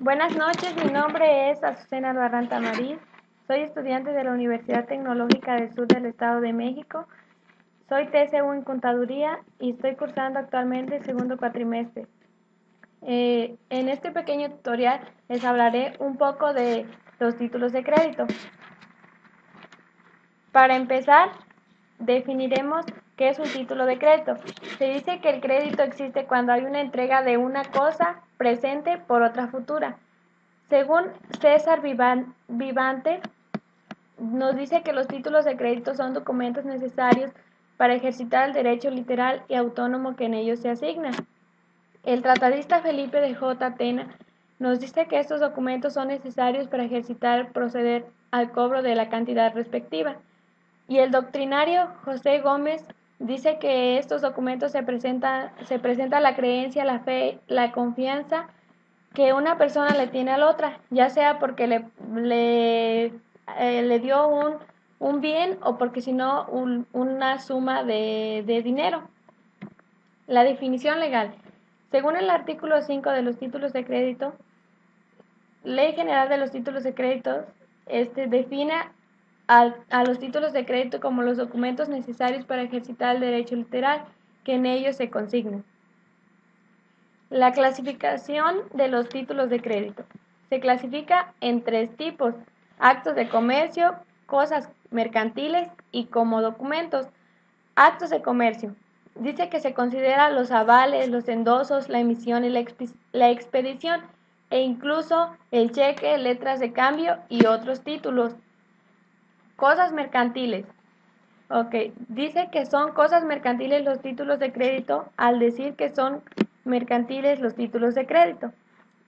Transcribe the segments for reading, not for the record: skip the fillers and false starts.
Buenas noches, mi nombre es Azucena Barranta Marín, soy estudiante de la Universidad Tecnológica del Sur del Estado de México, soy TCU en Contaduría y estoy cursando actualmente el segundo cuatrimestre. En este pequeño tutorial les hablaré un poco de los títulos de crédito. Para empezar, definiremos qué es un título de crédito. Se dice que el crédito existe cuando hay una entrega de una cosa presente por otra futura. Según César Vivante, nos dice que los títulos de crédito son documentos necesarios para ejercitar el derecho literal y autónomo que en ellos se asigna. El tratadista Felipe de J. Tena nos dice que estos documentos son necesarios para proceder al cobro de la cantidad respectiva. Y el doctrinario José Gómez dice que estos documentos se presenta la creencia, la fe, la confianza que una persona le tiene a la otra, ya sea porque le dio un bien o porque si no una suma de dinero. La definición legal. Según el artículo 5 de los títulos de crédito, Ley General de los Títulos de Crédito, define a los títulos de crédito como los documentos necesarios para ejercitar el derecho literal que en ellos se consigna. La clasificación de los títulos de crédito. Se clasifica en tres tipos: actos de comercio, cosas mercantiles y como documentos. Actos de comercio. Dice que se considera los avales, los endosos, la emisión y la expedición, e incluso el cheque, letras de cambio y otros títulos. Cosas mercantiles. Dice que son cosas mercantiles los títulos de crédito al decir que son mercantiles los títulos de crédito.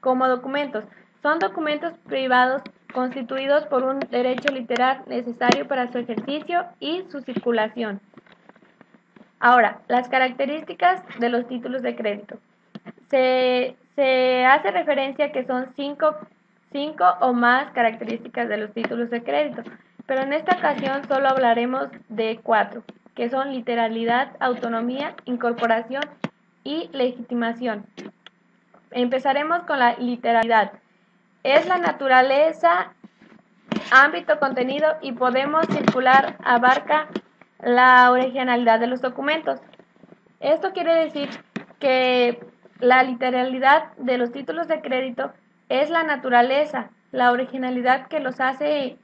Como documentos. Son documentos privados constituidos por un derecho literal necesario para su ejercicio y su circulación. Ahora, las características de los títulos de crédito. Se hace referencia a que son cinco o más características de los títulos de crédito, pero en esta ocasión solo hablaremos de 4, que son literalidad, autonomía, incorporación y legitimación. Empezaremos con la literalidad. Es la naturaleza, ámbito, contenido y podemos circular, abarca la originalidad de los documentos. Esto quiere decir que la literalidad de los títulos de crédito es la naturaleza, la originalidad que los hace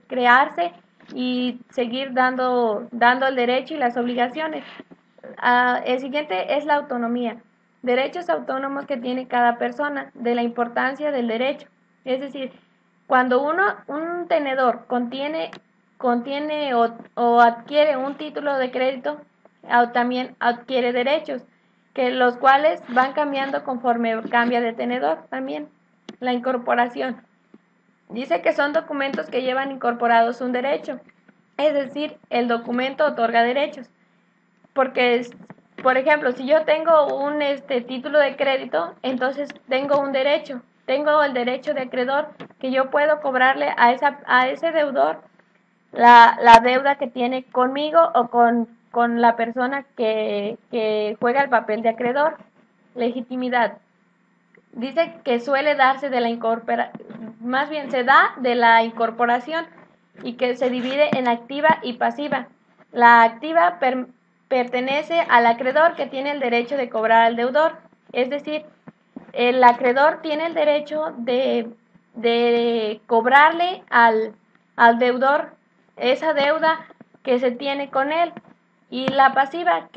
crearse y seguir dando el derecho y las obligaciones. El siguiente es la autonomía. Derechos autónomos que tiene cada persona, de la importancia del derecho. Es decir, cuando un tenedor contiene o adquiere un título de crédito, también adquiere derechos, que los cuales van cambiando conforme cambia de tenedor también. La incorporación. Dice que son documentos que llevan incorporados un derecho, es decir, el documento otorga derechos. Porque, por ejemplo, si yo tengo un título de crédito, entonces tengo un derecho. Tengo el derecho de acreedor que yo puedo cobrarle a ese deudor la deuda que tiene conmigo o con la persona que juega el papel de acreedor. Legitimidad. Dice que suele darse de la más bien se da de la incorporación y que se divide en activa y pasiva. La activa pertenece al acreedor que tiene el derecho de cobrar al deudor, es decir, el acreedor tiene el derecho de cobrarle al deudor esa deuda que se tiene con él, y la pasiva,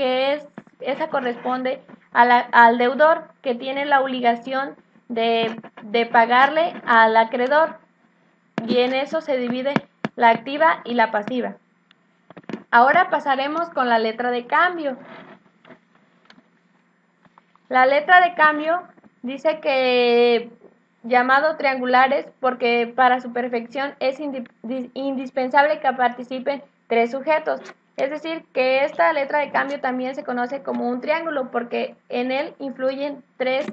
esa corresponde al deudor que tiene la obligación de pagarle al acreedor, y en eso se divide la activa y la pasiva. Ahora pasaremos con la letra de cambio. La letra de cambio dice que llamado triangulares porque para su perfección es indispensable que participen 3 sujetos. Es decir, que esta letra de cambio también se conoce como un triángulo porque en él influyen tres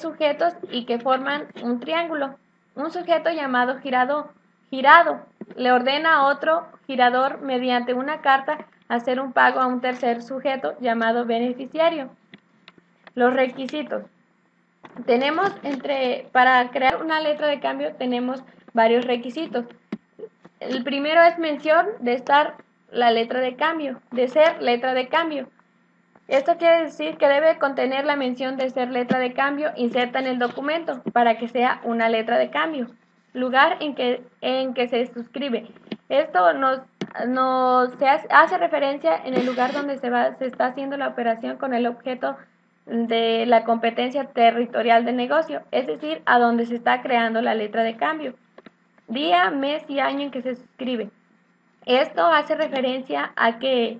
sujetos y que forman un triángulo. Un sujeto llamado girado le ordena a otro girador mediante una carta hacer un pago a un tercer sujeto llamado beneficiario. Los requisitos. Para crear una letra de cambio tenemos varios requisitos. El primero es mención de estar la letra de cambio, de ser letra de cambio. Esto quiere decir que debe contener la mención de ser letra de cambio inserta en el documento para que sea una letra de cambio. Lugar en que se suscribe. Esto se hace referencia en el lugar donde se está haciendo la operación con el objeto de la competencia territorial del negocio, es decir, a donde se está creando la letra de cambio. Día, mes y año en que se suscribe. Esto hace referencia a que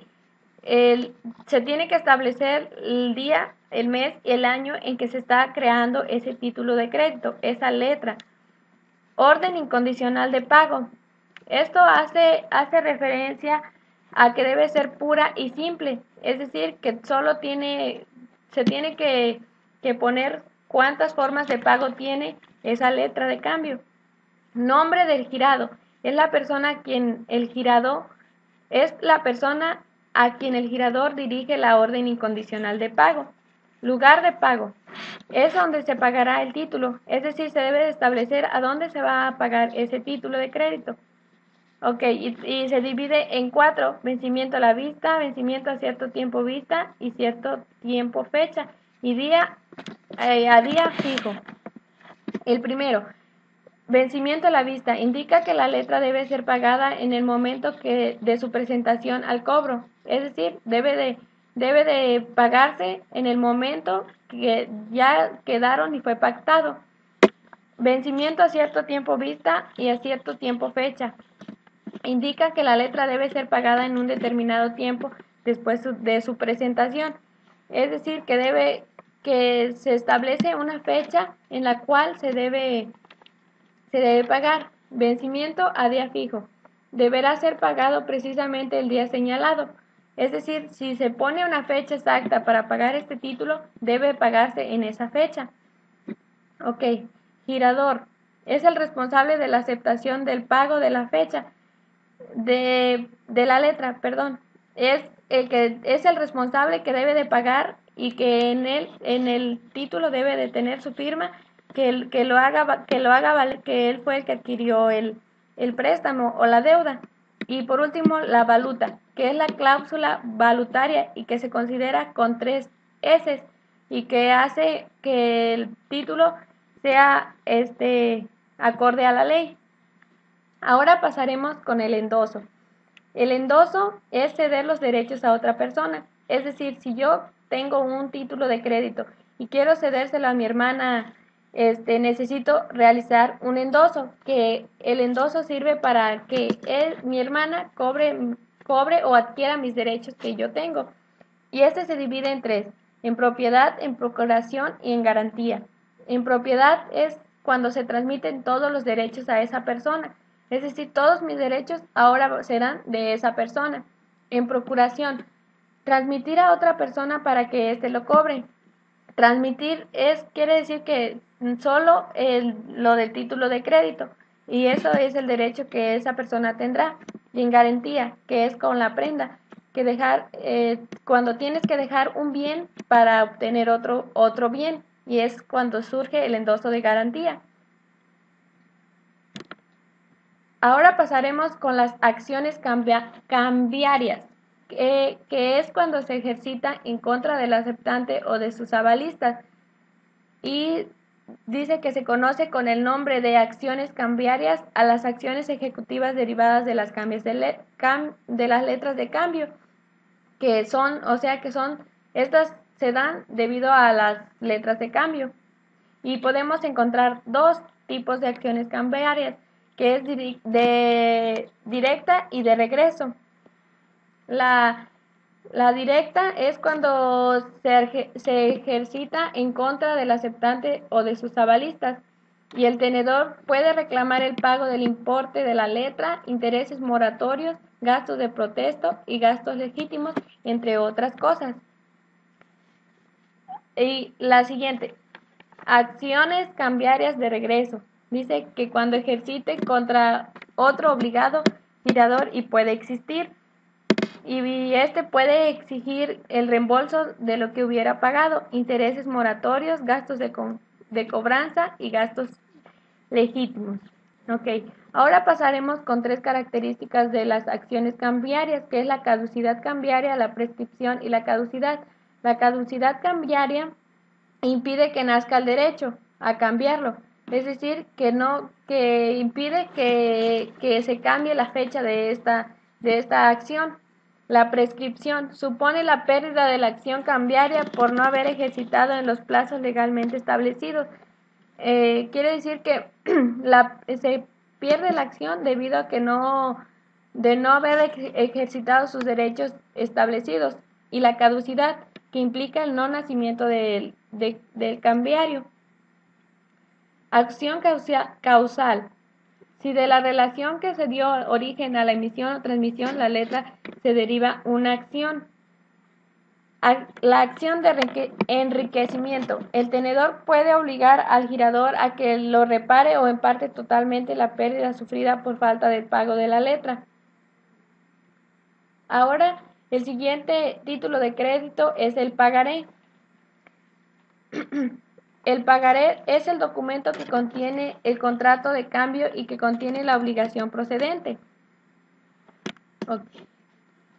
se tiene que establecer el día, el mes y el año en que se está creando ese título de crédito, esa letra. Orden incondicional de pago. Esto hace referencia a que debe ser pura y simple, es decir, que se tiene que poner cuántas formas de pago tiene esa letra de cambio. Nombre del girado. Es la persona a quien el girador dirige la orden incondicional de pago. Lugar de pago. Es donde se pagará el título, es decir, se debe de establecer a dónde se va a pagar ese título de crédito. Ok, y se divide en 4, vencimiento a la vista, vencimiento a cierto tiempo vista y cierto tiempo fecha, y a día fijo. El primero, vencimiento a la vista, indica que la letra debe ser pagada en el momento de su presentación al cobro, es decir, debe de pagarse en el momento que ya quedaron y fue pactado. Vencimiento a cierto tiempo vista y a cierto tiempo fecha. Indica que la letra debe ser pagada en un determinado tiempo después de su presentación. Es decir, que se establece una fecha en la cual se debe pagar. Vencimiento a día fijo. Deberá ser pagado precisamente el día señalado. Es decir, si se pone una fecha exacta para pagar este título, debe pagarse en esa fecha. Ok, girador. Es el responsable de la aceptación del pago de la fecha de la letra, perdón. Es el responsable que debe de pagar y que en el título debe de tener su firma, que lo haga valer que él fue el que adquirió el préstamo o la deuda. Y por último, la valuta, que es la cláusula valutaria y que se considera con 3 S y que hace que el título sea acorde a la ley. Ahora pasaremos con el endoso. El endoso es ceder los derechos a otra persona. Es decir, si yo tengo un título de crédito y quiero cedérselo a mi hermana, necesito realizar un endoso, que el endoso sirve para que mi hermana cobre o adquiera mis derechos que yo tengo. Y se divide en 3, en propiedad, en procuración y en garantía. En propiedad es cuando se transmiten todos los derechos a esa persona. Es decir, todos mis derechos ahora serán de esa persona. En procuración, transmitir a otra persona para que éste lo cobre. Transmitir quiere decir que solo lo del título de crédito, y eso es el derecho que esa persona tendrá. Y en garantía, que es con la prenda, cuando tienes que dejar un bien para obtener otro bien, y es cuando surge el endoso de garantía. Ahora pasaremos con las acciones cambiarias, que es cuando se ejercita en contra del aceptante o de sus avalistas, y dice que se conoce con el nombre de acciones cambiarias a las acciones ejecutivas derivadas de las cambios de las letras de cambio, estas se dan debido a las letras de cambio. Y podemos encontrar 2 tipos de acciones cambiarias, que es de directa y de regreso. La directa es cuando se ejercita en contra del aceptante o de sus avalistas, y el tenedor puede reclamar el pago del importe de la letra, intereses moratorios, gastos de protesto y gastos legítimos, entre otras cosas. Y la siguiente, acciones cambiarias de regreso. Dice que cuando ejercite contra otro obligado, girador y puede existir, y puede exigir el reembolso de lo que hubiera pagado, intereses moratorios, gastos de cobranza y gastos legítimos. Ok, ahora pasaremos con 3 características de las acciones cambiarias, que es la caducidad cambiaria, la prescripción y la caducidad. La caducidad cambiaria impide que nazca el derecho a cambiarlo, es decir, que impide que se cambie la fecha de esta acción. La prescripción supone la pérdida de la acción cambiaria por no haber ejercitado en los plazos legalmente establecidos. Quiere decir que se pierde la acción debido a de no haber ejercitado sus derechos establecidos, y la caducidad, que implica el no nacimiento del cambiario. Acción causal. Si de la relación que se dio origen a la emisión o transmisión la letra se deriva una acción. La acción de enriquecimiento. El tenedor puede obligar al girador a que lo repare o emparte totalmente la pérdida sufrida por falta del pago de la letra. Ahora, el siguiente título de crédito es el pagaré. El pagaré es el documento que contiene el contrato de cambio y que contiene la obligación procedente. Okay.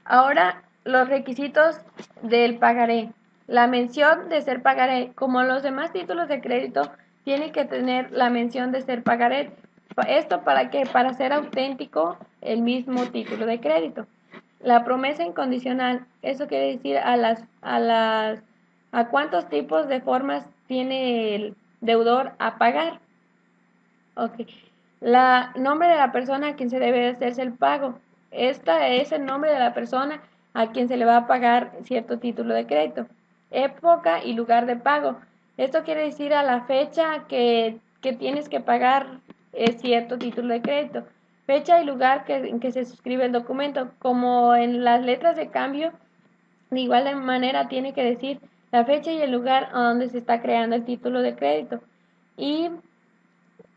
Ahora, los requisitos del pagaré. La mención de ser pagaré, como los demás títulos de crédito, tiene que tener la mención de ser pagaré. ¿Esto para qué? Para ser auténtico el mismo título de crédito. La promesa incondicional, eso quiere decir a cuántos tipos de formas tiene el deudor a pagar. Okay. Nombre de la persona a quien se debe hacerse el pago. Este es el nombre de la persona a quien se le va a pagar cierto título de crédito. Época y lugar de pago. Esto quiere decir a la fecha que tienes que pagar cierto título de crédito. Fecha y lugar en que se suscribe el documento. Como en las letras de cambio, de igual manera tiene que decir la fecha y el lugar a donde se está creando el título de crédito. Y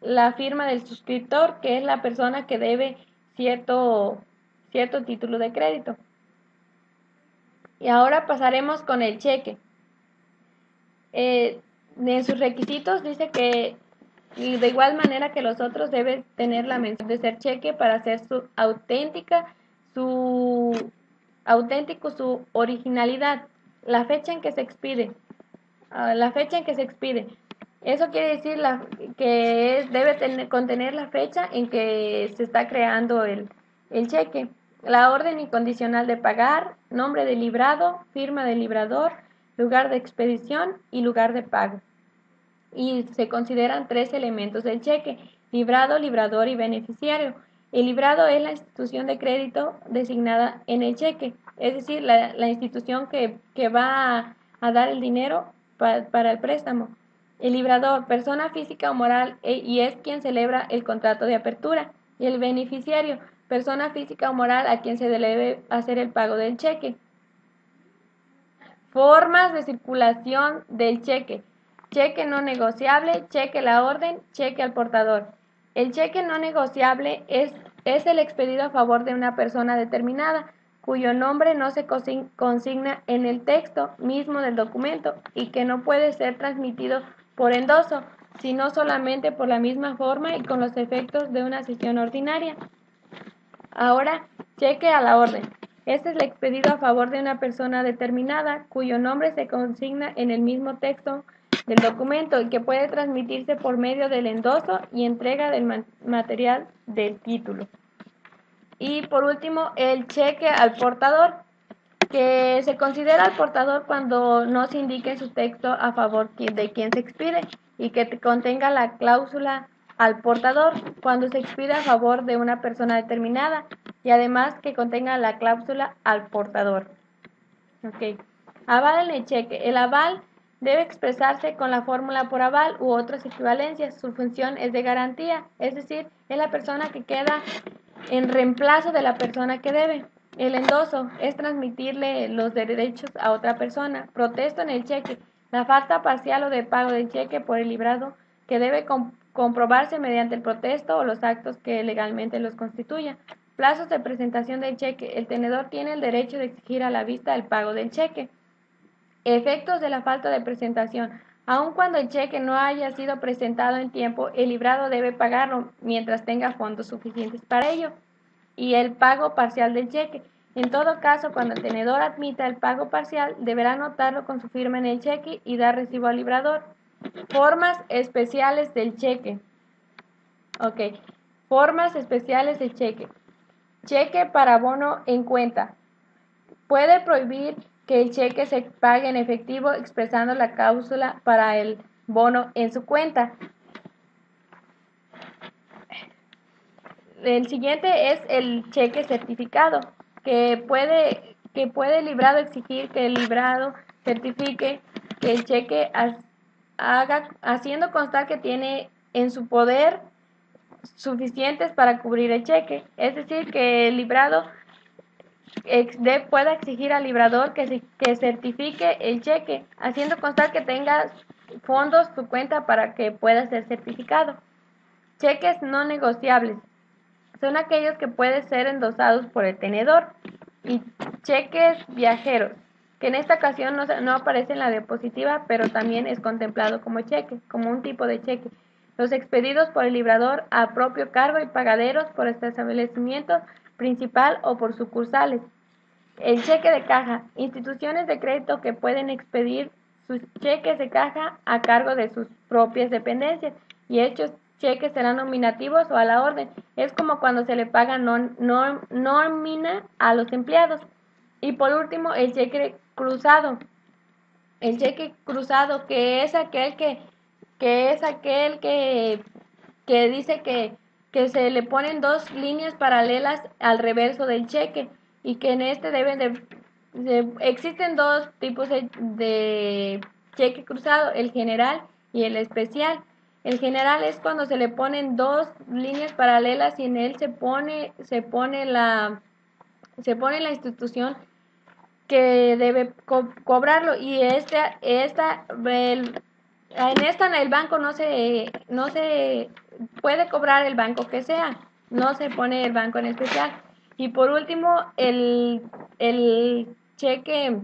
la firma del suscriptor, que es la persona que debe cierto título de crédito. Y ahora pasaremos con el cheque. En sus requisitos dice que de igual manera que los otros debe tener la mención de ser cheque para hacer su originalidad, la fecha en que se expide. Eso quiere decir que debe contener la fecha en que se está creando el cheque. La orden incondicional de pagar, nombre del librado, firma del librador, lugar de expedición y lugar de pago. Y se consideran 3 elementos del cheque: librado, librador y beneficiario. El librado es la institución de crédito designada en el cheque, es decir, la institución que va a dar el dinero para el préstamo. El librador, persona física o moral, y es quien celebra el contrato de apertura. Y el beneficiario, persona física o moral a quien se debe hacer el pago del cheque. Formas de circulación del cheque: cheque no negociable, cheque la orden, cheque al portador. El cheque no negociable es el expedido a favor de una persona determinada, cuyo nombre no se consigna en el texto mismo del documento y que no puede ser transmitido por endoso, sino solamente por la misma forma y con los efectos de una sesión ordinaria. Ahora, cheque a la orden. Este es el expedido a favor de una persona determinada, cuyo nombre se consigna en el mismo texto del documento y que puede transmitirse por medio del endoso y entrega del material del título. Y por último, el cheque al portador, que se considera al portador cuando no se indique en su texto a favor de quien se expide y que contenga la cláusula al portador cuando se expide a favor de una persona determinada, y además que contenga la cláusula al portador. Okay. Aval en el cheque. El aval debe expresarse con la fórmula por aval u otras equivalencias. Su función es de garantía, es decir, es la persona que queda en reemplazo de la persona que debe. El endoso es transmitirle los derechos a otra persona. Protesto en el cheque: la falta parcial o de pago del cheque por el librado, que debe comprobarse mediante el protesto o los actos que legalmente los constituyan. Plazos de presentación del cheque. El tenedor tiene el derecho de exigir a la vista el pago del cheque. Efectos de la falta de presentación: Aun cuando el cheque no haya sido presentado en tiempo, el librado debe pagarlo mientras tenga fondos suficientes para ello. Y el pago parcial del cheque. En todo caso, cuando el tenedor admita el pago parcial, deberá anotarlo con su firma en el cheque y dar recibo al librador. Formas especiales del cheque. Ok. Formas especiales del cheque. Cheque para bono en cuenta. Puede prohibir que el cheque se pague en efectivo expresando la cláusula para el bono en su cuenta. El siguiente es el cheque certificado, que puede el librado exigir que el librado certifique que el cheque haga, haciendo constar que tiene en su poder suficientes para cubrir el cheque. Es decir, que el librado pueda exigir al librador que certifique el cheque, haciendo constar que tenga fondos su cuenta para que pueda ser certificado. Cheques no negociables. Son aquellos que pueden ser endosados por el tenedor. Y cheques viajeros, que en esta ocasión no aparece en la diapositiva, pero también es contemplado como cheque, como un tipo de cheque. Los expedidos por el librador a propio cargo y pagaderos por este establecimiento principal o por sucursales. El cheque de caja. Instituciones de crédito que pueden expedir sus cheques de caja a cargo de sus propias dependencias y hechos cheques serán nominativos o a la orden. Es como cuando se le paga nómina a los empleados. Y por último, el cheque cruzado. El cheque cruzado, que es aquel que dice que se le ponen dos líneas paralelas al reverso del cheque y que en este existen dos tipos de cheque cruzado, el general y el especial. El general es cuando se le ponen dos líneas paralelas y en él se pone la institución que debe cobrarlo y en esta el banco no se puede cobrar el banco que sea, no se pone el banco en especial. Y por último, el cheque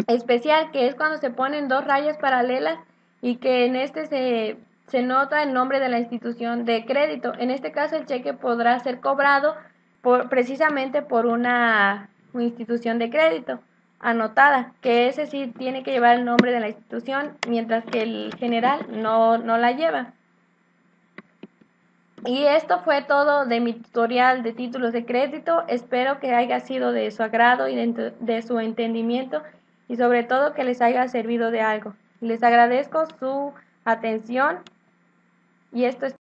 especial, que es cuando se ponen dos rayas paralelas y que en este se nota el nombre de la institución de crédito. En este caso, el cheque podrá ser cobrado precisamente por una institución de crédito anotada, que ese sí tiene que llevar el nombre de la institución, mientras que el general no la lleva. Y esto fue todo de mi tutorial de títulos de crédito. Espero que haya sido de su agrado y de su entendimiento y sobre todo que les haya servido de algo. Les agradezco su atención y esto es